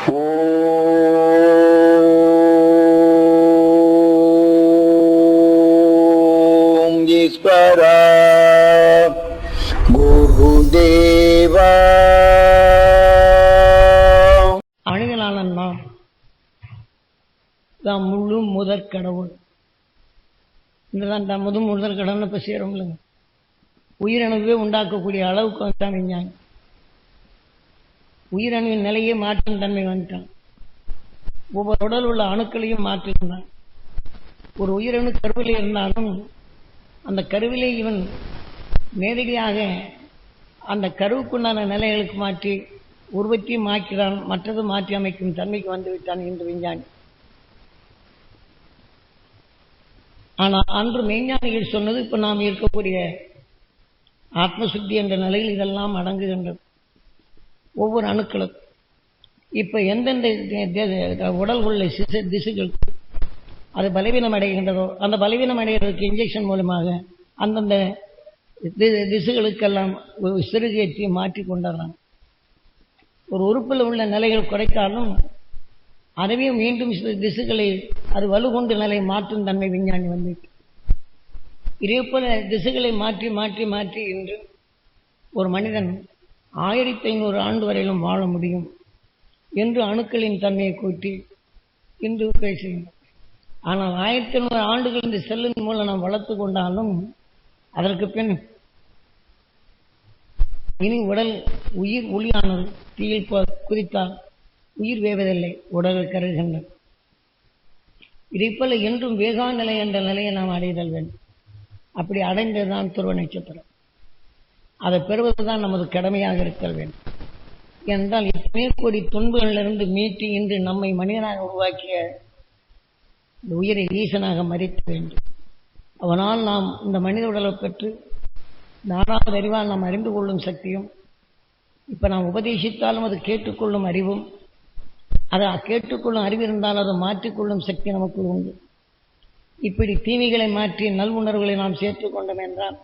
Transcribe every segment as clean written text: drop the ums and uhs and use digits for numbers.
ஓம் ஈஸ்வரா குருதேவா. அணுகலான நாம் தான் முழு முதற் கடவுள். இதுதான் முதற் கடவுள்னு இப்போ சேரும் இல்லைங்க. உயிரணுவே உண்டாக்கக்கூடிய அளவுக்கு வந்துட்டான் விஞ்ஞானி. உயிரணுவின் நிலையே மாற்றும் தன்மை வந்துட்டான். ஒவ்வொரு உடல் உள்ள அணுக்களையும் மாற்றிருந்தான். ஒரு உயிரணு கருவிலே இருந்தாலும் அந்த கருவிலே இவன் நேரடியாக அந்த கருவுக்குண்டான நிலைகளுக்கு மாற்றி உருவத்தையும் மாற்றான், மற்றது மாற்றி அமைக்கும் தன்மைக்கு வந்துவிட்டான் என்று விஞ்ஞானி. ஆனால் அன்று மெய்ஞானிகள் சொன்னது இப்ப நாம் இருக்கக்கூடிய ஆத்மசுத்தி என்ற நிலையில் இதெல்லாம் அடங்குகின்றது. ஒவ்வொரு அணுக்களும் இப்ப எந்தெந்த உடல் உள்ள திசுகள் அது பலவீனம் அடைகின்றதோ அந்த பலவீனம் அடைகிறதுக்கு இன்ஜெக்ஷன் மூலமாக அந்தந்த திசுகளுக்கெல்லாம் சிறுகேற்றி மாற்றி கொண்டாடுறாங்க. ஒரு உறுப்பில் உள்ள நிலைகள் குறைத்தாலும் அதுவே மீண்டும் திசுகளை அது வலுகொண்டு நிலை மாற்றும் தன்மை விஞ்ஞானி வந்துவிட்டு இதே போல திசுகளை மாற்றி மாற்றி மாற்றி இன்று ஒரு மனிதன் 1500 ஆண்டு வரையிலும் வாழ முடியும் என்று அணுக்களின் தன்மையை கூட்டி இன்று பேசுகிறோம். ஆனால் 1500 ஆண்டுகள் இந்த செல்லின் மூலம் நாம் வளர்த்து கொண்டாலும் அதற்கு பின் இனி உடல் உயிர் ஒளியானது தீயில் குறித்தால் உயிர் வேவதில்லை, உடல் கருகின்றது. இதைப்போல என்றும் வேகா நிலை என்ற நிலையை நாம் அடைதல் வேண்டும். அப்படி அடைந்ததுதான் துருவ நட்சத்திரம். அதை பெறுவதுதான் நமது கடமையாக இருக்க வேண்டும். என்றால் இத்தனை கோடி துன்பங்களிலிருந்து மீட்டி இன்று நம்மை மனிதனாக உருவாக்கிய இந்த உயிரை ஈசனாக மறிக்க வேண்டும். அவனால் நாம் இந்த மனித உடலை பெற்று நானாவது அறிவால் நாம் அறிந்து கொள்ளும் சக்தியும், இப்ப நாம் உபதேசித்தாலும் அது கேட்டுக்கொள்ளும் அறிவும், அதை கேட்டுக்கொள்ளும் அறிவு இருந்தால் அதை மாற்றிக்கொள்ளும் சக்தி நமக்கு உண்டு. இப்படி தீமைகளை மாற்றி நல்வுணர்வுகளை நாம் சேர்த்துக் கொண்டோம் என்றால்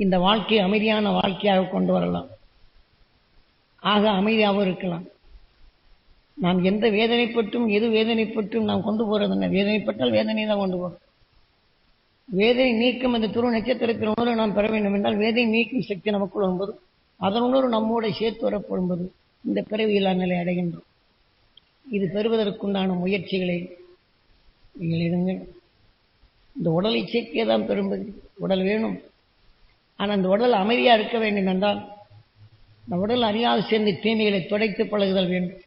இந்த வாழ்க்கையை அமைதியான வாழ்க்கையாக கொண்டு வரலாம். ஆக அமைதியாகவும் இருக்கலாம். நாம் எந்த வேதனைப்பட்டும் எது வேதனைப்பட்டும் நாம் கொண்டு போறது வேதனைப்பட்டால் வேதனை தான் கொண்டு போறோம். வேதனை நீக்கும் அந்த துருவ நட்சத்திரத்தின் உணர்வு நாம் பெற வேண்டும் என்றால் வேதனை நீக்கும் சக்தி நமக்குள் வரும்போது அதன் உணர்வு நம்மோட சேர்த்து வரப்படும்போது இந்த பிறவியில்லா நிலை அடைகின்றோம். இது பெறுவதற்குண்டான முயற்சிகளை நீங்கள் இருங்கள். இந்த உடலை சேர்க்கே தான் பெறும்பது. உடல் வேணும். ஆனால் அந்த உடல் அமைதியாக இருக்க வேண்டும் என்றால் இந்த உடல் அறியாது சேர்ந்து தீமைகளை துடைத்து பழகுதல் வேண்டும்.